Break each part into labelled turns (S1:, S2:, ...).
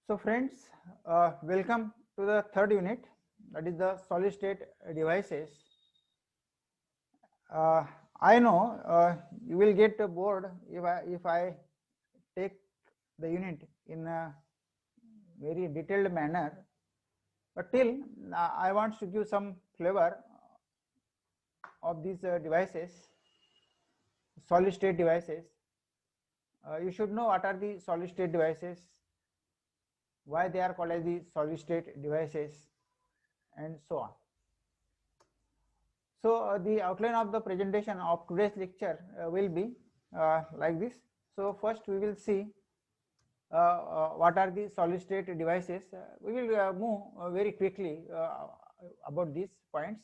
S1: So friends, welcome to the third unit, that is the solid state devices. I know you will get bored if I take the unit in a very detailed manner, but still I want to give some flavor of these devices, solid state devices. You should know what are the solid state devices, why they are called as the solid state devices, and so on. So the outline of the presentation of today's lecture will be like this. So first we will see what are the solid state devices. We will move very quickly about these points.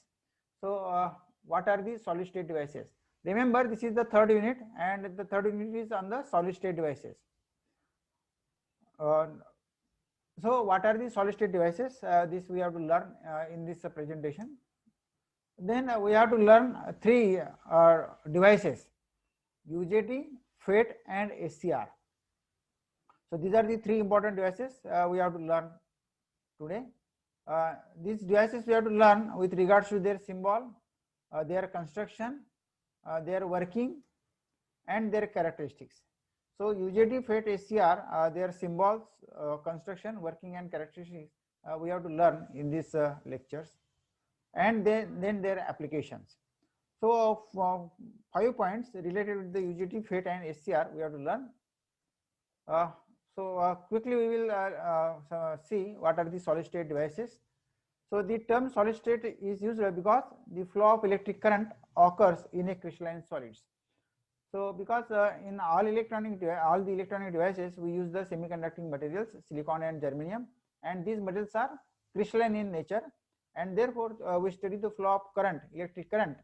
S1: So what are the solid state devices? Remember, this is the third unit, and the third unit is on the solid state devices. So what are the solid state devices? This we have to learn in this presentation. Then we have to learn three devices: UJT, FET, and SCR. So these are the three important devices we have to learn today. These devices we have to learn with regards to their symbol, their construction, their working, and their characteristics. So UJT, FET, SCR, their symbols, construction, working, and characteristics we have to learn in these lectures, and then their applications. So 5 points related with the UJT, FET, and SCR we have to learn. So quickly we will see what are the solid state devices. So the term solid state is used because the flow of electric current occurs in a crystalline solids. So because in all the electronic devices we use the semiconducting materials, silicon and germanium, and these materials are crystalline in nature, and therefore we study the flow of current, electric current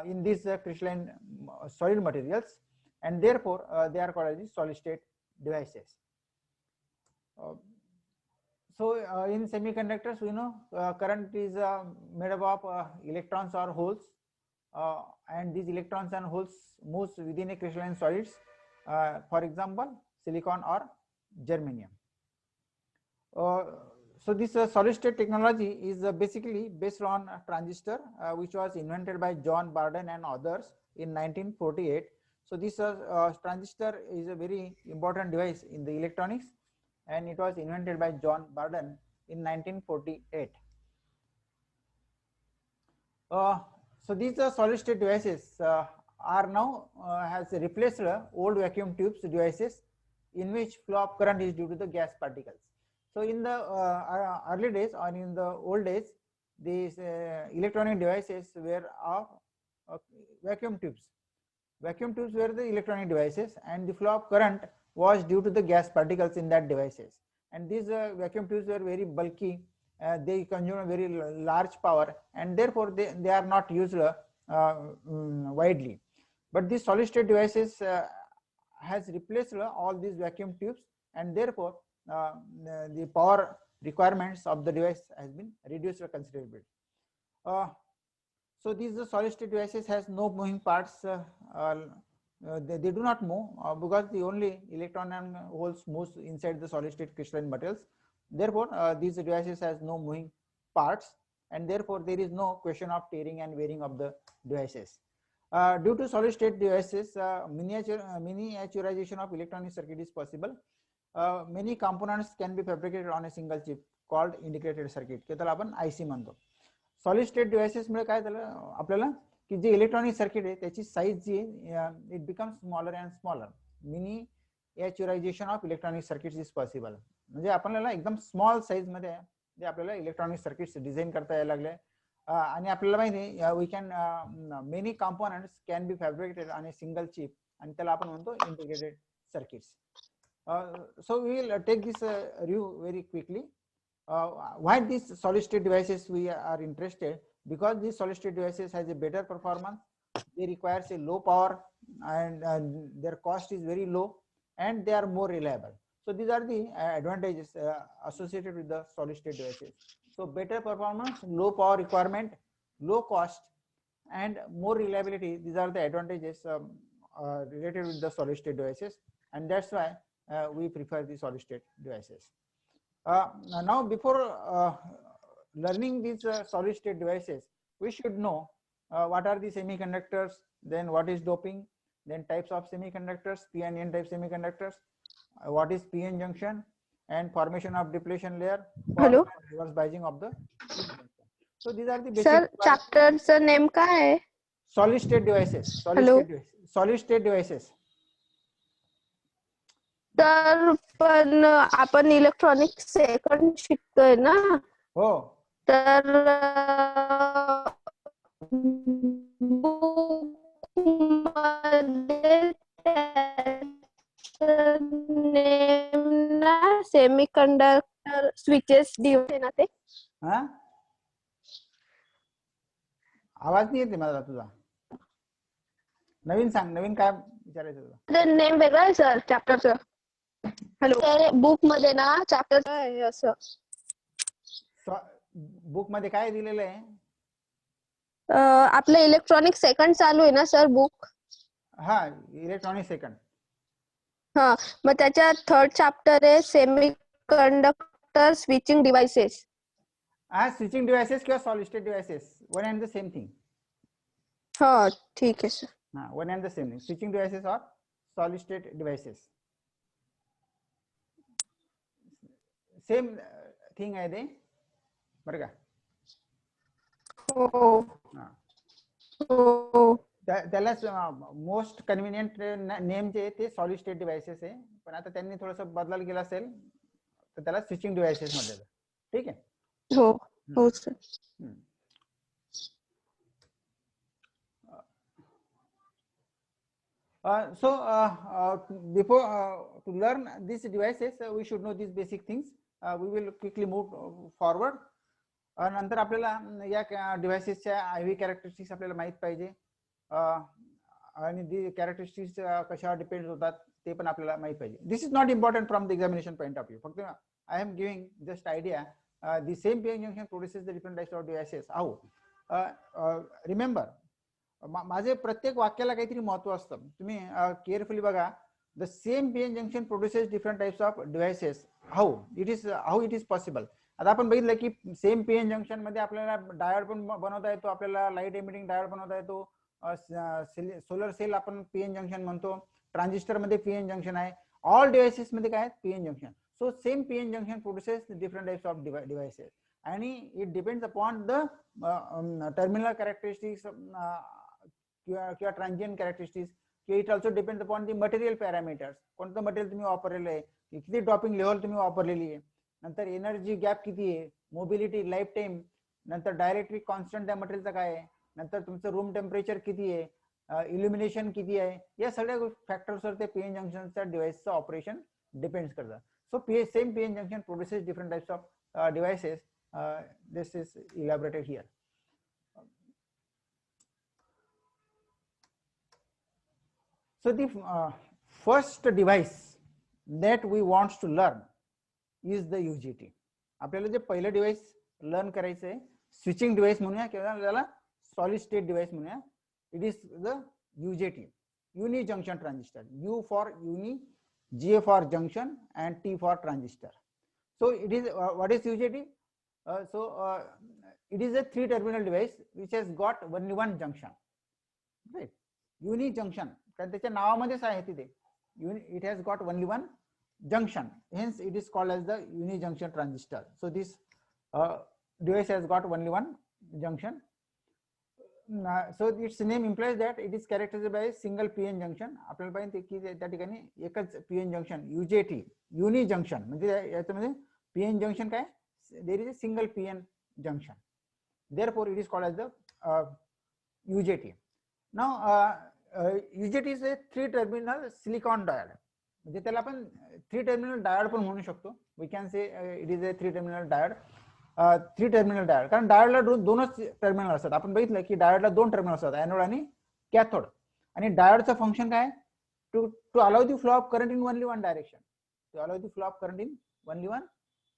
S1: in these crystalline solid materials, and therefore they are called as solid state devices. So in semiconductors, we know current is made up of electrons or holes, and these electrons and holes moves within a crystalline solids, for example silicon or germanium. So this solid state technology is basically based on a transistor which was invented by John Barden and others in 1948. So this transistor is a very important device in the electronics, and it was invented by John Barden in 1948. So these solid state devices are now has replaced old vacuum tubes devices in which flow of current is due to the gas particles. So in the early days or in the old days, these electronic devices were of vacuum tubes. Vacuum tubes were the electronic devices, and the flow of current was due to the gas particles in that devices. And these vacuum tubes were very bulky. They consume a very large power, and therefore they are not used widely. But these solid state devices has replaced all these vacuum tubes, and therefore the power requirements of the device has been reduced considerably. So these solid state devices has no moving parts. They do not move because the only electron and holes moves inside the solid state crystalline materials. Therefore these devices has no moving parts, and therefore there is no question of tearing and wearing of the devices. Due to solid state devices, miniaturization of electronic circuit is possible. Many components can be fabricated on a single chip called integrated circuit. त्याला आपण IC म्हणतो. Solid state devices मुळे काय झालं आपल्याला की जे electronic circuit आहे त्याची साईज जी आहे it become smaller and smaller. Miniaturization of electronic circuits is possible. म्हणजे आपल्याला एकदम स्मॉल साईज मध्ये जे आपल्याला इलेक्ट्रॉनिक सर्किट्स डिझाईन करता यायला लागले, आणि आपल्याला माहिती आहे we can many components can be fabricated on a single chip, आणि त्याला आपण म्हणतो integrated circuits. So we will take this review very quickly. Why these solid state devices we are interested? Because these solid state devices has a better performance, they requires a low power, and their cost is very low, and they are more reliable. So these are the advantages associated with the solid state devices. So better performance, low power requirement, low cost, and more reliability. These are the advantages related with the solid state devices, and that's why we prefer the solid state devices. Now before learning these solid state devices, we should know what are the semiconductors, then what is doping, then types of semiconductors, p and n type semiconductors, what is p-n junction, and formation of depletion layer, form
S2: Hello.
S1: and reverse biasing of the p-n junction. So these are the basic
S2: sir चॅप्टरचं name काय आहे?
S1: solid state devices.
S2: Hello.
S1: Solid state devices.
S2: तर पण आपण electronic second शिकतोय ना,
S1: हो
S2: तर नेम ना सेमीकंडक्टर स्विचेस डिव्हाइस आहे ना ते.
S1: हा आवाज नाही येते मला तुझा. नवीन सांग, नवीन काय विचारायचं तुला?
S2: नेम वेगळं आहे सर चॅप्टरचं. हॅलो. तर बुक मध्ये ना चॅप्टर आहे असं.
S1: बुक मध्ये काय दिलेलं आहे?
S2: आपलं इलेक्ट्रॉनिक सेकंड चालू आहे ना सर बुक.
S1: हा इलेक्ट्रॉनिक सेकंड.
S2: हा मग त्याच्यात थर्ड चॅप्टर आहे सेमी कंडक्टर स्विचिंग डिव्हाइसेस.
S1: हा स्विचिंग डिव्हाइसेस किंवा solid state devices, one and the same thing.
S2: हा ठीक आहे सर.
S1: हा one and the same thing, switching devices और solid state devices same thing आहे ते, बरं का?
S2: हो हो.
S1: त्यालाच मोस्ट कन्व्हिनियंट नेम जे ते सॉलिड स्टेट डिव्हाइसेस आहे, पण आता त्यांनी थोडस बदल केला असेल तर त्याला स्विचिंग डिव्हाइसेस मध्ये. ठीक आहे.
S2: हो हो sir.
S1: So before to learn these devices, we should know these basic things. We will quickly move forward. नंतर आपल्याला या डिव्हाइसेसच्या IV कॅरेक्टरिस्टिक्स आपल्याला माहित पाहिजे, आणि दी कॅरेक्टरिस्टिक्स कशावर डिपेंड होतात ते पण आपल्याला माहित पाहिजे. This is not important from the examination point of view. फक्त I am giving just idea. The same p-n junction produces the different types of devices. How? Remember, माझे प्रत्येक वाक्याला काहीतरी महत्व असतं. तुम्ही केअरफुली बघा. The same p-n junction produces different types of devices. How it is possible? आता आपण बघितलं की सेम p-n जंक्शन मध्ये आपल्याला डायोड पण बनवता येतो, आपल्याला लाईट एमिटिंग डायोड बनवता येतो, सोलर सेल आपण p-n जंक्शन म्हणतो, ट्रान्झिस्टर मध्ये p-n जंक्शन आहे, ऑल डिव्हाइसेस मध्ये काय आहेत p-n junction. So same p-n junction produces different types of devices, आणि it depends upon the terminal characteristics किंवा transient characteristics. It also depends upon the material parameters. कोणतं material तुम्ही वापरलेलं आहे, किती ड्रॉपिंग लेवल तुम्ही वापरलेली आहे, नंतर एनर्जी गॅप किती आहे, मोबिलिटी, लाईफ टाइम, नंतर डायरेक्टरी कॉन्स्टंट त्या मटेरियलचा काय आहे, नंतर तुमचं रूम टेम्परेचर किती आहे, इल्युमिनेशन किती आहे, या सगळ्या फॅक्टर्सवर ते p-n जंक्शनच्या डिव्हाइसचं ऑपरेशन डिपेंड्स करतं. So same p-n junction produces different types of devices. This is elaborated here. So the first device that we want to learn is the UJT. आपल्याला जे पहिलं डिव्हाइस लर्न करायचं आहे, स्विचिंग डिव्हाइस म्हणूया किंवा त्याला solid state device म्हणूया. It is the UJT, uni junction transistor. U for uni, J for junction, and T for transistor. So it is what is UJT? It is a 3-terminal device which has got only one junction, right? Uni junction, कारण त्याच्या नावामध्येच आहे तिथे, it has got only one junction, hence it is called as the uni junction transistor. So this device has got only one junction. So its name implies that it is characterized by a single p-n junction. आपल्याला पाहिजे की त्या ठिकाणी एकच p-n junction, UJT, uni junction, म्हणजे याच्यामध्ये p-n junction काय, there is a single p-n junction, therefore it is called as the UJT. Now UJT is a 3-terminal silicon diode, म्हणजे त्याला आपण 3-terminal diode पण म्हणू शकतो. We can say it is a 3-terminal diode. 3-terminal diode, कारण डायोडला दोनच terminal असतात. आपण बघितलं की डायोडला 2 टर्मिनल असतात, एनोड आणि कॅथोड. आणि डायोडचं फंक्शन काय, to allow the flow of current in only one direction, to allow the flow of current in only one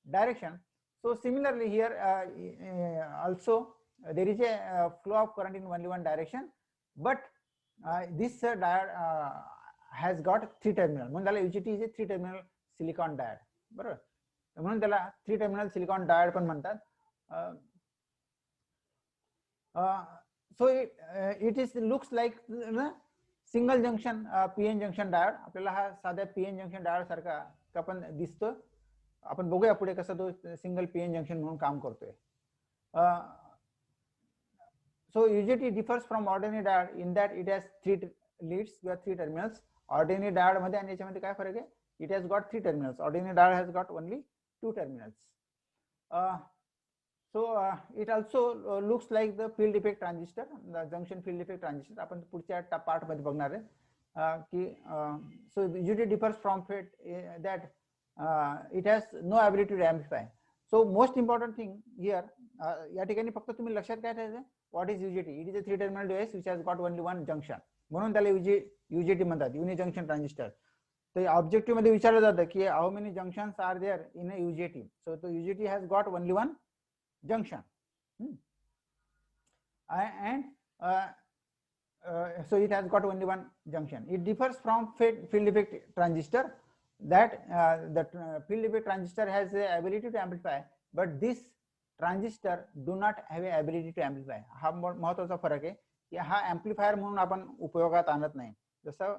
S1: direction. So similarly here also there is a flow of current in only one direction, but this diode has got 3 terminal, म्हणून त्याला UJT is a 3-terminal silicon diode. बरोबर. म्हणून त्याला 3 terminal silicon diode पण म्हणतात. So it is looks like single junction PN junction diode. आपल्याला हा साध्या पीएन जंक्शन डायोड सारखा आपण दिसतो. आपण बघूया पुढे कसं तो सिंगल पीएन जंक्शन म्हणून काम करतोय. So UJT differs from ordinary diode in that it has 3 leads or 3 terminals. Ordinary diode मध्ये आणि याच्यामध्ये काय फरक आहे? It has got 3 terminals. Ordinary diode has got only 2 terminals. So it also looks like the field effect transistor, the junction field effect transistor. आपण पुढच्या part मध्ये बघणार आहे की so UJT differs from that it has no ability to amplify. So most important thing here या ठिकाणी फक्त तुम्ही लक्षात काय ठेवायचं, what is UJT? It is a 3-terminal device which has got only one junction. म्हणून त्याला UJT म्हणतात, युनि जंक्शन ट्रान्झिस्टर. तर ऑब्जेक्टिव्ह मध्ये विचारलं जातं की how many junctions are there in a UJT. So तो UJT has got only one junction. And so it has got only one junction. It differs from field effect transistor that the field effect transistor has the ability to amplify, but this transistor do not have a ability to amplify. हा महत्त्वाचा फरक आहे की हा amplifier म्हणून आपण उपयोगात आणत नाही. जसं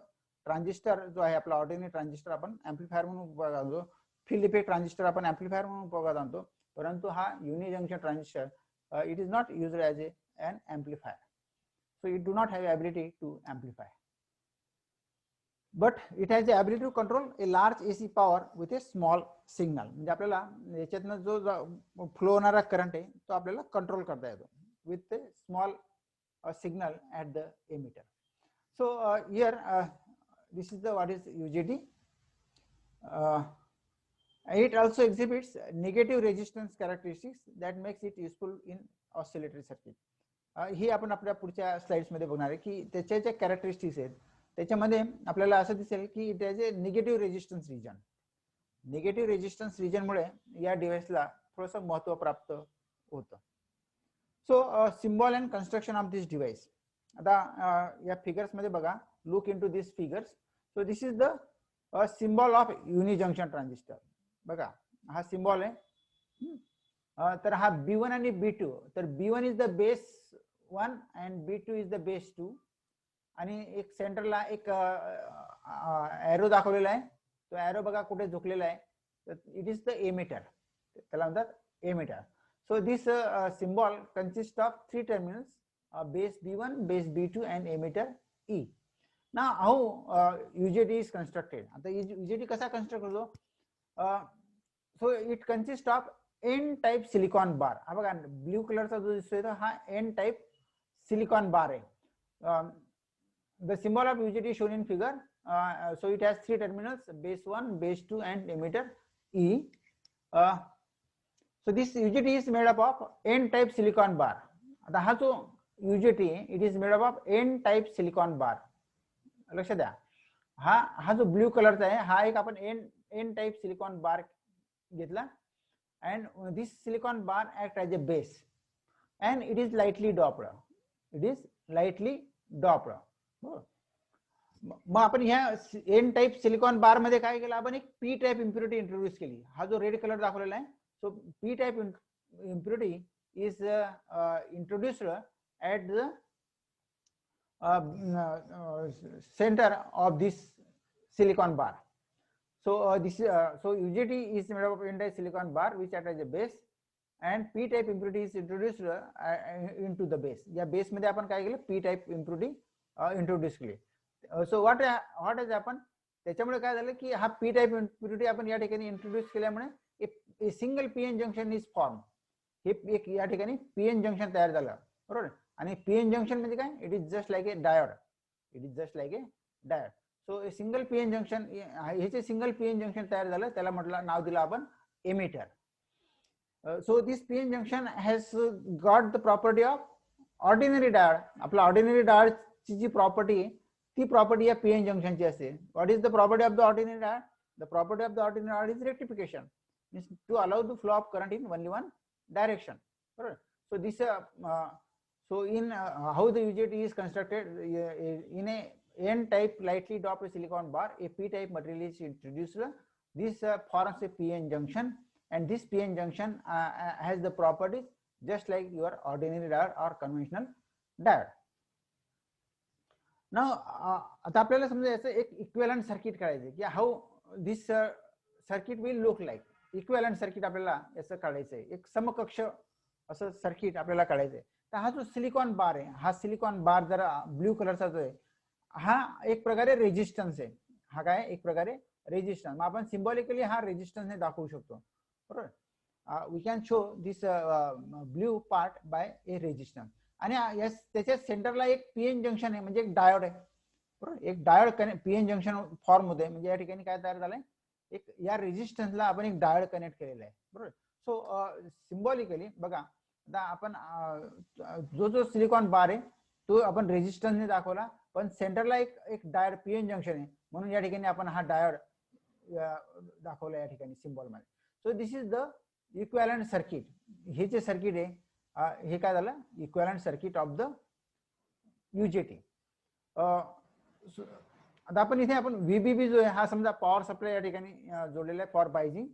S1: ट्रान्झिस्टर जो आहे आपला ऑर्डिनरी ट्रान्झिस्टर आपण एम्प्लिफायर म्हणून उपयोगात आणतो, फील्ड इफेक्ट ट्रान्झिस्टर आपण एम्प्लिफायर म्हणून उपयोगात आणतो, परंतु हा uni junction transistor it is not used as an amplifier. So it do not have the ability to amplify, but it has the ability to control a large AC power with a small signal. म्हणजे आपल्याला याच्यातनं जो flow होणारा current आहे तो आपल्याला control करता येतो with a small signal at the emitter. So here this is the what is UJT. It also exhibits negative resistance characteristics that makes it useful in oscillatory circuit. ही आपण आपल्या पुढच्या slides मध्ये बघणार आहे की त्याच्या ज्या कॅरेक्टरिस्टिक्स आहेत त्याच्यामध्ये आपल्याला असं दिसेल की it has a negative resistance region. Negative resistance region मुळे या डिव्हाइसला थोडंसं महत्त्व प्राप्त होतं. So symbol and construction of this device. आता या फिगर्स मध्ये बघा, look into this figures. So this is the symbol of uni junction transistor. बघा हा सिम्बॉल आहे. तर हा B1 आणि B2. तर B1 is the base 1 and B2 is the base 2. आणि एक सेंटरला एक एरो दाखवलेला आहे. तो एरो बघा कुठे झुकलेला आहे, तर इट इज द एमिटर, त्याला म्हणतात emitter. So this symbol consist of 3 terminals, base B1, base B2 and emitter E. Now how UJT is constructed. आता UJT कसा कन्स्ट्रक्ट होतो? So it consist of N type silicon bar. हा बघा blue कलरचा जो दिसतोय तो हा N type silicon bar hai. The symbol of UJT is shown in figure. So it has 3 terminals, base 1, base 2 and emitter E. So this UJT is made up of N type silicon bar. आता हा जो UJT it is made up of N type silicon bar. लक्ष द्या, हा जो blue कलरचा आहे हा एक आपण N type silicon bar घेतला, and this silicon bar act as a base and it is lightly doped. It is lightly doped. मग आपण ह्या N टाइप सिलिकॉन बार मध्ये काय केलं, आपण एक P टाइप इम्प्युरिटी इंट्रोड्यूस केली. हा जो रेड कलर दाखवलेला आहे, so P type impurity is introduced at the centre of this silicon bar. So so UJT is made up of N type silicon bar which act as a base, and P type impurity is introduced into the base. या base मध्ये आपण काय केलं, P type impurity introduce केली. So what has happen, त्याच्यामुळे काय झालं की हा P type impurity आपण या ठिकाणी इंट्रोड्यूस केल्यामुळे एक single PN junction is form. हे एक या ठिकाणी PN जंक्शन तयार झालं, बरोबर. आणि PN जंक्शन म्हणजे काय, it is just like A diode. It is just like A diode. So single PN junction, ह्याचे सिंगल PN जंक्शन तयार झालं, त्याला म्हटलं नाव दिलं आपण emitter. So this PN junction has got the property of ordinary diode. आपला ordinary diode ची जी property आहे ती प्रॉपर्टी या PN जंक्शन ची असते. What is the property of the ordinary diode? The property of the ordinary diode is rectification, means to allow the flow of current in only one direction. So this so in how the UJT is constructed, in a N type lightly doped silicon bar, a P type material is introduced. This forms a PN junction, and this PN junction has the properties just like your ordinary diode or conventional diode. Now आता आपल्याला समजा याचं एक equivalent circuit काढायचं की how this circuit will look like. Equivalent circuit आपल्याला याचं काढायचं आहे, एक समकक्ष असं सर्किट आपल्याला काढायचं आहे. तर हा जो सिलिकॉन बार आहे, हा सिलिकॉन बार जरा ब्ल्यू कलरचा जो आहे हा एक प्रकारे रेजिस्टन्स आहे. हा काय एक प्रकारे रेजिस्टन्स. मग आपण सिम्बॉलिकली हा रेजिस्टन्स दाखवू शकतो, बरोबर. We can show this blue part by a resistance. आणि त्याच्या सेंटरला एक पीएन जंक्शन आहे, म्हणजे एक डायोड आहे, बरोबर. एक डायोड पीएन जंक्शन फॉर्म होते, म्हणजे या ठिकाणी काय तयार झालंय, एक या रेजिस्टन्सला आपण एक डायोड कनेक्ट केलेला आहे, बरोबर. सो सिम्बॉलिकली बघा, आता आपण जो सिलिकॉन बार आहे तो आपण रेजिस्टन्सने दाखवला, पण सेंटरला एक डायोड पीएन जंक्शन आहे, म्हणून या ठिकाणी आपण हा डायोड दाखवला या ठिकाणी सिम्बॉल मध्ये. So this is the equivalent circuit. हे जे सर्किट आहे हे काय झालं, equivalent circuit of the UJT. आता आपण इथे आपण VBB जो आहे हा समजा पॉवर सप्लाय या ठिकाणी जोडलेला आहे फॉर बायजिंग.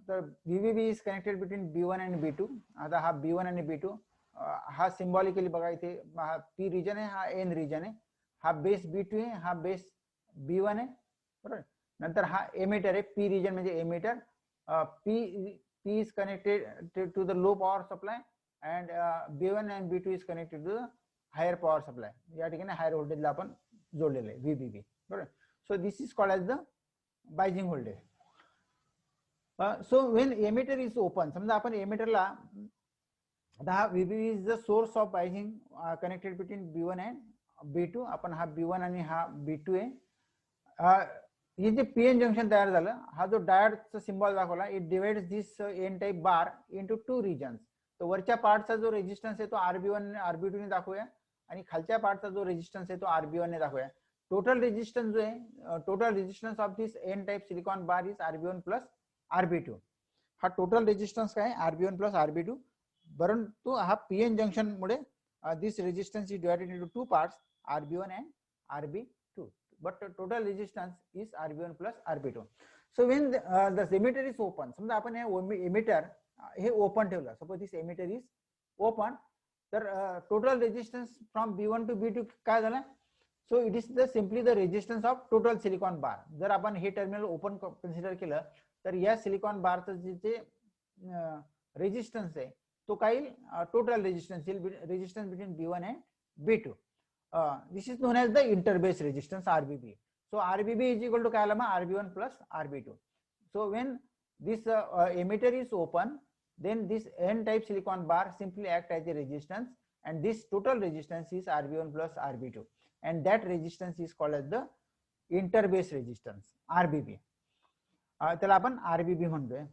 S1: तर VBB is connected between B1 आणि B2. आता हा B1 आणि B2 हा सिम्बॉलिकली बघा, इथे हा P रिजन आहे, हा N रिजन आहे, हा बेस B2 आहे, हा बेस B1 आहे, बरोबर. नंतर हा एमिटर आहे, P रिजन म्हणजे emitter. P is connected to the low power supply and B1 and B2 is connected to the higher power supply. या ठिकाणी हायर व्होल्टेज ला आपण जोडलेले आहे VBB, बरोबर. So this is called as the biasing voltage. So when emitter is open, समजा आपण एमिटरला, आता हा VBB is the source of biasing connected between B1 and B2. आपण हा B1 आणि हा B2 आहे. हे जे पीएन जंक्शन तयार झालं, हा जो डायोडचा सिम्बॉल दाखवला, it divides this N type bar into 2 regions. तो वरच्या पार्टचा जो रेजिस्टन्स आहे तो RB1 RB2 ने दाखवूया, आणि खालच्या पार्टचा जो रेजिस्टन्स आहे तो RB1 ने दाखवूया. टोटल रेजिस्टन्स जो आहे, total resistance of this N type silicon bar is RB1 plus RB2. हा टोटल रेजिस्टन्स काय RB1 प्लस RB2, परंतु हा पीएन जंक्शन मुळे this resistance is divided into 2 parts, RB1 and RB2, but total resistance is RB1 plus RB2. So when the emitter is open, समजा आपण हे emitter हे open ठेवलं, suppose this emitter is open, तर total resistance from B1 to B2 काय झालं. So it is the simply the resistance of total silicon bar. जर आपण हे टर्मिनल ओपन कन्सिडर केलं तर या सिलिकॉन बारचं जे रेजिस्टन्स आहे तो काय total resistance between B1 and B2. This is known as the interbase resistance RBB. So RBB is equal to काय आला मग RB1 plus RB2. So when this emitter is open, then this N type silicon bar simply act as a resistance, and this total resistance is RB1 plus RB2, and that resistance is called as the interbase resistance RBB. त्याला आपण RBB म्हणतोय.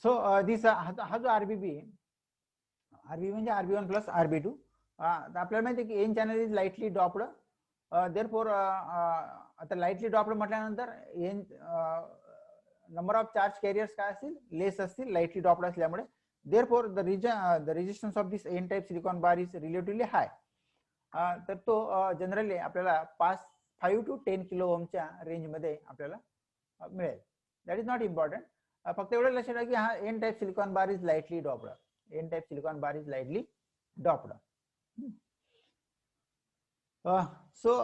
S1: So this हा जो RBB म्हणजे RB1 plus RB2. आपल्याला माहिती आहे की N channel is lightly doped, therefore आता लाईटली डॉप्ड म्हटल्यानंतर N number of charge carriers काय असतील, लेस असतील, लाईटली डॉप्ड असल्यामुळे. Therefore the resistance of this N type silicon bar is relatively high. तर तो जनरली आपल्याला 5 to 10 किलो ओमच्या रेंज मध्ये आपल्याला मिळेल. That is not important. फक्त एवढं लक्षात ठेवा की हा N type silicon bar is lightly doped. N type silicon bar is lightly doped. So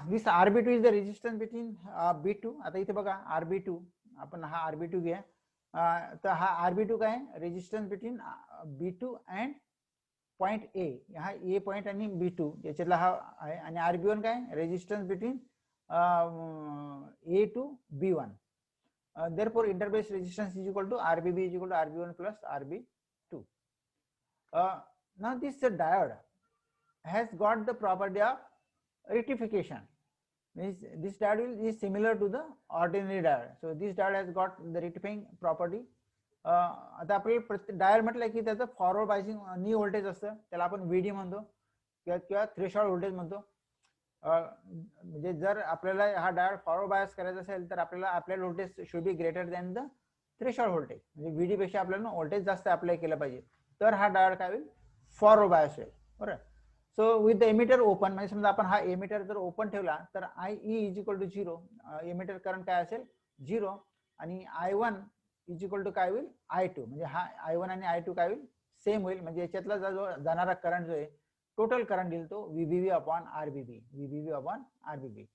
S1: this RB2 is the resistance between B2. आता इथे बघा RB2, आपण हा RB2 घ्या. तर हा RB2 काय resistance between B2 and point A. हा A पॉइंट आणि B2 याच्यातला हा आहे. आणि RB1 काय resistance between A to B1. Therefore interbase resistance is equal to RBB is equal to RB1 plus RB2. Now this diode has got the property of rectification. Means this diode is similar to the ordinary diode. So this diode has got the rectifying property. आता आपल्याला diode म्हटलं की त्याचं forward biasing नी voltage असतं, त्याला आपण VD म्हणतो किंवा थ्रेशोल्ड व्होल्टेज म्हणतो. म्हणजे जर आपल्याला हा डायोड फॉरवर्ड बायस करायचा असेल तर आपल्याला आपल्या voltage should be greater than the threshold voltage, म्हणजे व्हीडी पेक्षा आपल्याला व्होल्टेज जास्त अप्लाय केलं पाहिजे, तर हा डायोड काय होईल, फॉरवर्ड बायस होईल. बरोबर. So with the emitter open, म्हणजे समजा आपण हा एमिटर जर ओपन ठेवला तर IE is equal to 0, emitter current काय असेल 0, आणि I1 इज इक्वल टू काय होईल I2, म्हणजे हा I1 आणि I2 काय होईल सेम होईल, म्हणजे याच्यातला जो जाणारा करंट जो आहे total current is to VBB upon RBB, VBB upon RBB.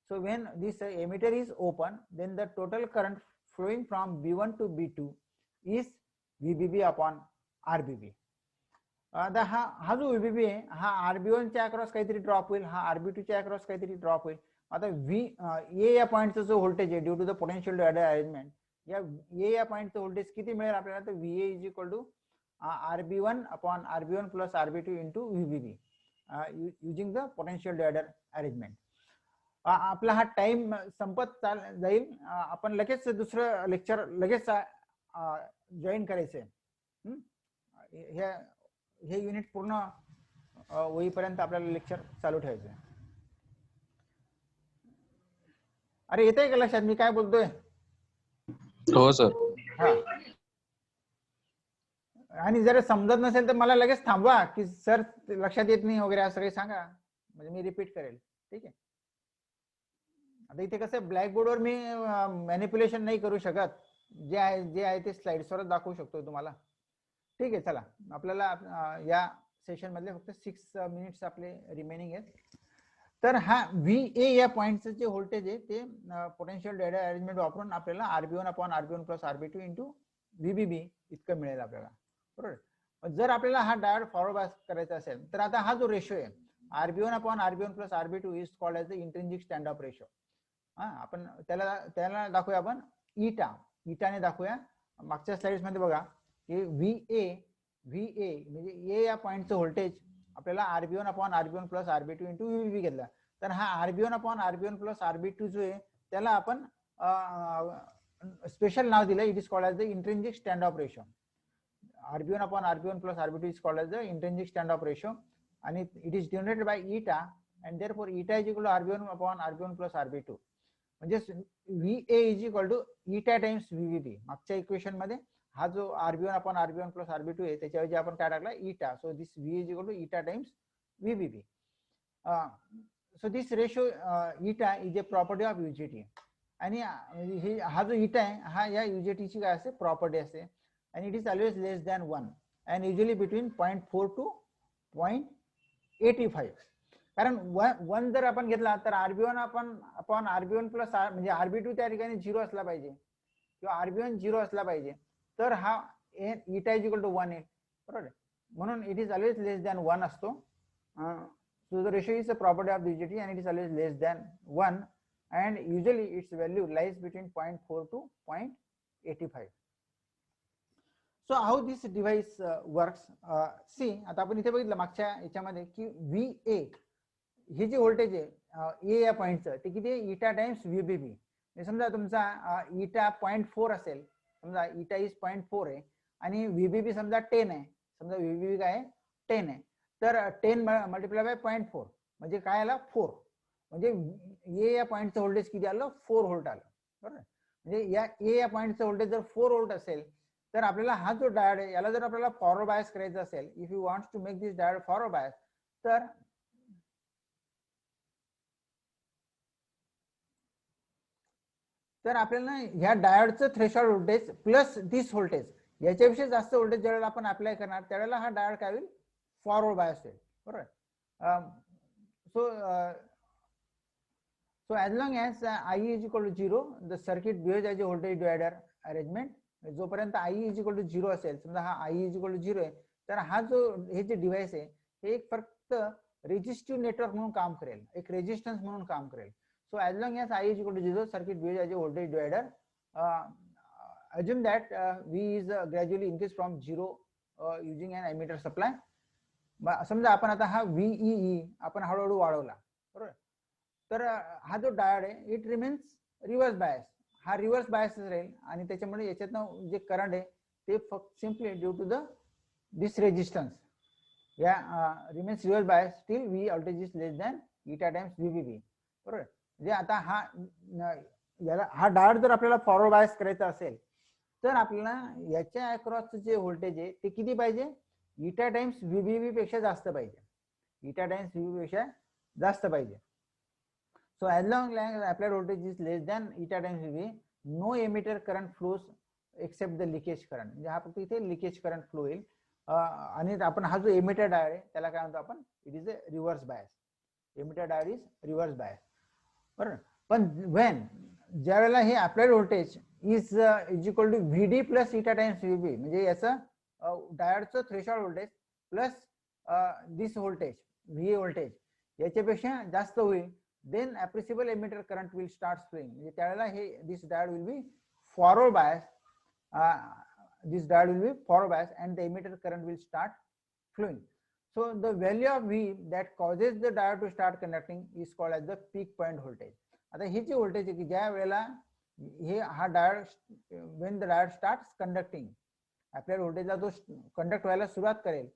S1: So when this emitter is open, then the total current flowing from B1 to B2 is VBB upon RBB. आता हा जो VBB आहे हा RB1 च्या across काहीतरी drop होईल, हा RB2 च्या अक्रॉस काहीतरी ड्रॉप होईल. आता A या पॉइंटचा जो व्होल्टेज आहे due to the potential divider arrangement, या A या पॉइंटचं व्होल्टेज किती मिळेल आपल्याला, तर VA is equal to RB1 upon RB1 plus RB2 into VBB using the potential divider arrangement. आपला हा टाइम संपत जाईल, आपण लगेच दुसरं लेक्चर लगेच जॉईन करायचंय. हे युनिट पूर्ण होईपर्यंत आपल्याला लेक्चर चालू ठेवायचं. अरे येतंय का लक्षात मी काय बोलतोय?
S3: हो सर.
S1: हा, आणि जर समजत नसेल तर मला लगेच थांबवा की सर लक्षात येत नाही वगैरे असं काही सांगा, म्हणजे मी रिपीट करेल. ठीक आहे. आता इथे कसं ब्लॅकबोर्डवर मी मॅनिप्युलेशन नाही करू शकत, जे आहे ते स्लाइड्सवरच दाखवू शकतो तुम्हाला. ठीक आहे. चला, आपल्याला या सेशन मधले फक्त 6 मिनिट्स आपले रिमेनिंग आहेत. तर हा VA या पॉइंटचं जे व्होल्टेज आहे ते पोटेन्शियल डिवायडर अरेंजमेंट वापरून आपल्याला RB1 upon RB1 plus RB2 into VBB इतकं मिळेल आपल्याला. बरोबर. जर आपल्याला हा डायोड फॉरवर्ड बायस करायचा असेल तर आता हा जो रेशो आहे RB1 upon RB1 plus RB2 is called as the intrinsic stand off ratio. आपण त्याला दाखवूया आपण इटाने दाखवूया. मागच्या स्लाइड्स मध्ये बघा की VA म्हणजे A या पॉइंटचं व्होल्टेज आपल्याला RB1 upon RB1 plus RB2 into VBB घेतला, तर हा RB1 upon RB1 plus RB2 जो आहे त्याला आपण स्पेशल नाव दिलं, it is called as the intrinsic stand off ratio. RB1 upon RB1 plus RB2 is called as the intrinsic standoff ratio, and it is denoted by eta, and therefore eta is equal to RB1 upon RB1 plus RB2. म्हणजे VA is equal to eta times VBB. मागच्या equation मध्ये हा जो RB1 upon RB1 plus RB2 आहे त्याच्याऐवजी आपण काय टाकला eta. So this VA is equal to eta times VBB. So this ratio eta is a property of UJT. आणि हा जो eta आहे हा या UJT ची काय असते प्रॉपर्टी असते, and it is always less than 1 and usually between 0.4 to 0.85. कारण 1 जर आपण घेतला तर RB1 अपॉन RB1 प्लस म्हणजे RB2 त्या ठिकाणी 0 असला पाहिजे किंवा RB1 0 असला पाहिजे, तर हा eta इज इक्वल टू 1 आहे. बरोबर. म्हणून it is always less than 1 असतो. So the ratio is a property of UJT and it is always less than 1 and usually its value lies between 0.4 to 0.85. So how this device works. See, आता आपण इथे बघितलं मागच्या याच्यामध्ये की VA हे जे व्होल्टेज आहे A या पॉइंटचं ते किती आहे eta टाइम्स VBB. समजा तुमचा eta 0.4 असेल, समजा eta इज 0.4 आहे आणि VBB समजा 10 आहे, समजा VBB काय आहे 10 आहे, तर 10 मल्टिप्लाय बाय 0.4 म्हणजे काय आला 4, म्हणजे A या पॉइंटचं व्होल्टेज किती आलं 4 व्होल्ट आलं. बरोबर. म्हणजे या A या पॉइंटचं व्होल्टेज जर 4 व्होल्ट असेल तर आपल्याला हा जो डायोड आहे याला जर आपल्याला फॉरवर्ड बायस करायचा असेल, if you wants to make this diode forward bias, तर आपल्याला ह्या डायोडचं threshold voltage plus this voltage याच्यापेक्षा जास्त व्होल्टेज ज्यावेळेला आपण अप्लाय करणार त्यावेळेला हा डायोड काय होईल फॉरवर्ड बायस होईल. बरोबर. so as long as IE is equal to 0 the circuit behaves as a voltage divider arrangement. जोपर्यंत IE इज इक्वल टू 0 असेल, समजा हा IE इज इक्वल टू 0 आहे, तर हा जो हे जे डिव्हाइस आहे हे एक फक्त रेजिस्टिव्ह नेटवर्क म्हणून काम करेल, एक रेजिस्टन्स म्हणून काम करेल. So as long as IE is equal to 0 circuit behaves as a voltage divider. assume that V is gradually increased from 0 using an emitter supply. समजा आपण आता हा VEE आपण हळूहळू वाढवला. बरोबर. तर हा जो डायोड आहे इट रिमेन्स रिव्हर्स बायस, हा रिव्हर्स बायस राहील आणि त्याच्यामुळे याच्यातनं जे करंट आहे ते फक्त simply due to the this resistance या remains reverse bias till V voltage is less than eta times VBB, बरोबर. म्हणजे आता हा डायोड जर आपल्याला फॉरवर्ड बायस करायचा असेल तर आपल्याला याच्या अक्रॉसचं जे व्होल्टेज आहे ते किती पाहिजे, इटा टाइम्स व्हीबीबी पेक्षा जास्त पाहिजे, इटा टाइम्स व्हीबीबी पेक्षा जास्त पाहिजे. So as long as applied voltage is less than eta times VB, no emitter current flows except the leakage current. म्हणजे हा फक्त इथे लिकेज करंट फ्लो होईल. आणि आपण हा जो एमिटर डायोड आहे त्याला काय म्हणतो आपण, it is a reverse bias. Emitter diode is reverse bias, बरोबर. पण व्हेन ज्या वेळेला हे applied voltage is equal to VD plus eta times VB, म्हणजे याचं डायोडचं threshold voltage plus this voltage V voltage याच्यापेक्षा जास्त होईल, then appreciable emitter current will start flowing. म्हणजे त्यावेळेला हे this diode will be forward bias, this diode will be forward bias and the emitter current will start flowing. So the value of V that causes the diode to start conducting is called as the peak point voltage. आता हे जे voltage आहे की ज्या वेळेला हे हा diode when the diode starts conducting, आपल्या व्होल्टेजला जो कंडक्ट व्हायला सुरुवात करेल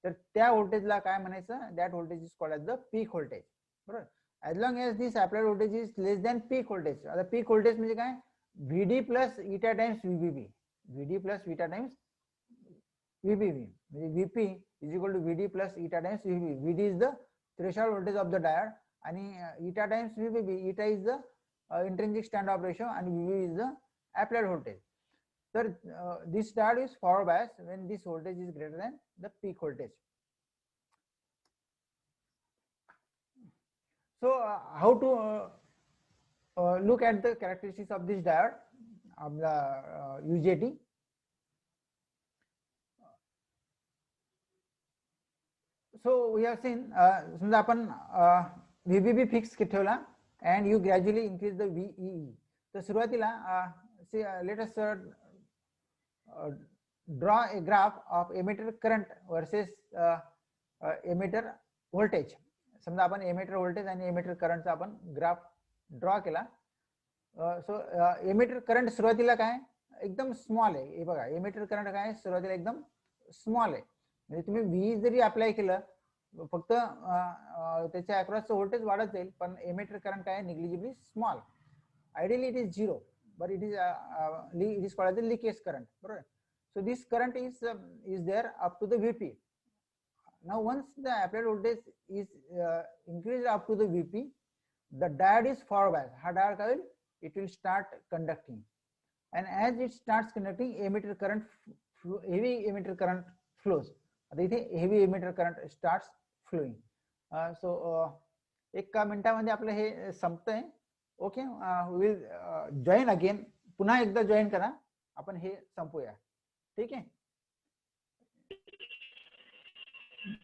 S1: तर त्या व्होल्टेजला काय म्हणायचं, that voltage is called as the peak voltage, बरोबर. as long as this applied voltage is less than peak voltage. आता peak voltage म्हणजे काय, VD plus eta times VBB, VD plus eta times VBB, म्हणजे VP is equal to VD plus eta times VBB. VD is the threshold voltage of the diode आणि eta times VBB, eta is the intrinsic standoff ratio and VB is the applied voltage. तर this diode is forward bias when this voltage is greater than the peak voltage. So how to look at the characteristics of this diode of the UJT. So we have seen समजा आपण VBB fix ठेवला and you gradually increase the VEE. तर सुरुवातीला let us draw a graph of emitter current versus emitter voltage. समजा आपण emitter voltage आणि emitter करंटचा आपण ग्राफ ड्रॉ केला. सो एमिटर करंट सुरुवातीला काय एकदम स्मॉल आहे, हे बघा एमिटर करंट काय सुरुवातीला एकदम स्मॉल आहे, म्हणजे तुम्ही व्ही जरी अप्लाय केलं फक्त त्याच्या अक्रॉसचं व्होल्टेज वाढत जाईल, पण एमिटर करंट काय negligibly small. Ideally it is zero but it is called the leakage current, बरोबर. So this current is there up to the VP. Now once the applied voltage is increased up to the VP, the diode is forward bias. हा diode काय होईल, it will start conducting and as it starts conducting emitter current, heavy emitter current flows. आता इथे heavy emitter current starts flowing. So एका मिनिटामध्ये आपलं हे संपतंय. Okay, we will join again. पुन्हा एकदा जॉईन करा, आपण हे संपूया. ठीक आहे.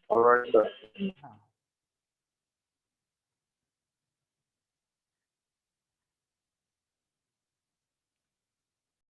S3: All right, sir.
S1: हाँ.